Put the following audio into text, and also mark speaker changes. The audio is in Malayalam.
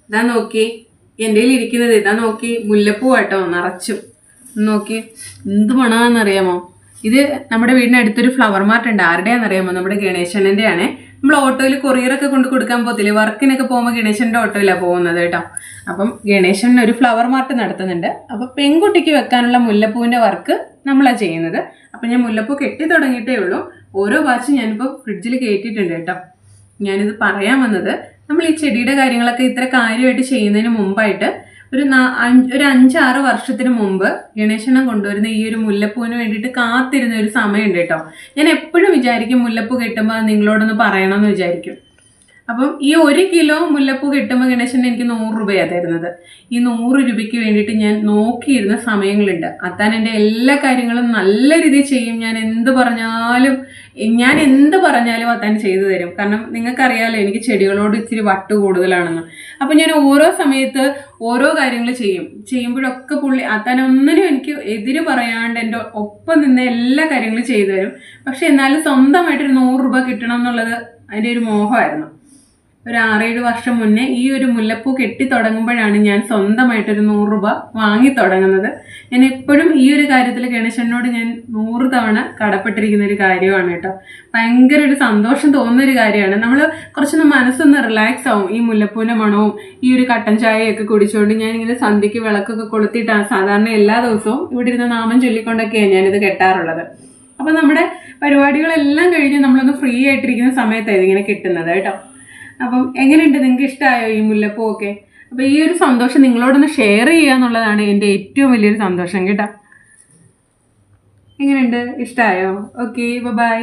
Speaker 1: ഇതാ നോക്കി, എൻ്റെ കയ്യിൽ ഇരിക്കുന്നത് ഇതാ നോക്കി, മുല്ലപ്പൂ കേട്ടോ നിറച്ചും. നോക്കി എന്ത് മണമാണെന്നറിയാമോ? ഇത് നമ്മുടെ വീടിന് അടുത്തൊരു ഫ്ലവർ മാർട്ട് ഉണ്ട്. ആരുടെയാണെന്നറിയാമോ? നമ്മുടെ ഗണേശന്റെ ആണേ. നമ്മൾ ഓട്ടോയിൽ കൊറിയറൊക്കെ കൊണ്ട് കൊടുക്കാൻ പോകത്തില്ലേ, വർക്കിനൊക്കെ പോകുമ്പോൾ ഗണേശന്റെ ഓട്ടോയിലാണ് പോകുന്നത് കേട്ടോ. അപ്പം ഗണേശൻ ഒരു ഫ്ലവർ മാർട്ട് നടത്തുന്നുണ്ട്. അപ്പം പെൺകുട്ടിക്ക് വെക്കാനുള്ള മുല്ലപ്പൂവിന്റെ വർക്ക് നമ്മളാണ് ചെയ്യുന്നത്. അപ്പം ഞാൻ മുല്ലപ്പൂ കെട്ടി തുടങ്ങിയിട്ടേ ഉള്ളൂ. ഓരോ ബാച്ച് ഞാനിപ്പോൾ ഫ്രിഡ്ജിൽ കയറ്റിയിട്ടുണ്ട് കേട്ടോ. ഞാനിത് പറയാൻ വന്നത്, നമ്മൾ ഈ ചെടിയുടെ കാര്യങ്ങളൊക്കെ ഇത്ര കാര്യമായിട്ട് ചെയ്യുന്നതിന് മുമ്പായിട്ട് ഒരു 5-6 വർഷത്തിന് മുമ്പ് ഗണേശനം കൊണ്ടുവരുന്ന ഈ ഒരു മുല്ലപ്പൂവിന് വേണ്ടിയിട്ട് കാത്തിരുന്ന ഒരു സമയമുണ്ട് കേട്ടോ. ഞാൻ എപ്പോഴും വിചാരിക്കും മുല്ലപ്പൂ കിട്ടുമ്പോൾ നിങ്ങളോടൊന്ന് പറയണമെന്ന് വിചാരിക്കും. അപ്പം ഈ 1 കിലോ മുല്ലപ്പൂ കിട്ടുമ്പോൾ ഗണേശന് എനിക്ക് 100 രൂപയാണ് തരുന്നത്. ഈ 100 രൂപയ്ക്ക് വേണ്ടിയിട്ട് ഞാൻ നോക്കിയിരുന്ന സമയങ്ങളുണ്ട്. അത്താൻ എൻ്റെ എല്ലാ കാര്യങ്ങളും നല്ല രീതിയിൽ ചെയ്യും. ഞാൻ എന്ത് പറഞ്ഞാലും അത്താൻ ചെയ്തു തരും. കാരണം നിങ്ങൾക്കറിയാലോ എനിക്ക് ചെടികളോട് ഇച്ചിരി വട്ട് കൂടുതലാണെന്ന്. അപ്പം ഞാൻ ഓരോ സമയത്ത് ഓരോ കാര്യങ്ങൾ ചെയ്യുമ്പോഴൊക്കെ അത്താൻ ഒന്നിനും എനിക്ക് എതിര് പറയാണ്ട് എൻ്റെ ഒപ്പം നിന്ന് എല്ലാ കാര്യങ്ങളും ചെയ്തു തരും. പക്ഷെ എന്നാലും സ്വന്തമായിട്ടൊരു 100 രൂപ കിട്ടണം എന്നുള്ളത് അതിൻ്റെ ഒരു മോഹമായിരുന്നു. ഒരു 6-7 വർഷം മുന്നേ ഈ ഒരു മുല്ലപ്പൂ കെട്ടി തുടങ്ങുമ്പോഴാണ് ഞാൻ സ്വന്തമായിട്ടൊരു 100 രൂപ വാങ്ങി തുടങ്ങുന്നത്. ഞാൻ എപ്പോഴും ഈ ഒരു കാര്യത്തിൽ ഗണേശനോട് ഞാൻ 100 തവണ കടപ്പെട്ടിരിക്കുന്ന ഒരു കാര്യമാണ് കേട്ടോ. ഭയങ്കര ഒരു സന്തോഷം തോന്നുന്നൊരു കാര്യമാണ്. നമ്മൾ കുറച്ചൊന്ന് മനസ്സൊന്ന് റിലാക്സ് ആവും. ഈ മുല്ലപ്പൂവിൻ്റെ മണവും ഈ ഒരു കട്ടൻ ചായയൊക്കെ കുടിച്ചുകൊണ്ട് ഞാനിങ്ങനെ സന്ധ്യയ്ക്ക് വിളക്കൊക്കെ കൊളുത്തിയിട്ടാണ് സാധാരണ എല്ലാ ദിവസവും ഇവിടെ ഇരുന്ന് നാമം ചൊല്ലിക്കൊണ്ടൊക്കെയാണ് ഞാനിത് കെട്ടാറുള്ളത്. അപ്പം നമ്മുടെ പരിപാടികളെല്ലാം കഴിഞ്ഞ് നമ്മളൊന്ന് ഫ്രീ ആയിട്ടിരിക്കുന്ന സമയത്താണ് ഇതിങ്ങനെ കിട്ടുന്നത് കേട്ടോ. അപ്പം എങ്ങനെയുണ്ട്, നിങ്ങൾക്ക് ഇഷ്ടമായോ ഈ മുല്ലപ്പൂ ഒക്കെ? അപ്പം ഈ ഒരു സന്തോഷം നിങ്ങളോടൊന്ന് ഷെയർ ചെയ്യുക എന്നുള്ളതാണ് എൻ്റെ ഏറ്റവും വലിയൊരു സന്തോഷം കേട്ടോ. എങ്ങനെയുണ്ട്, ഇഷ്ടമായോ? Okay, by.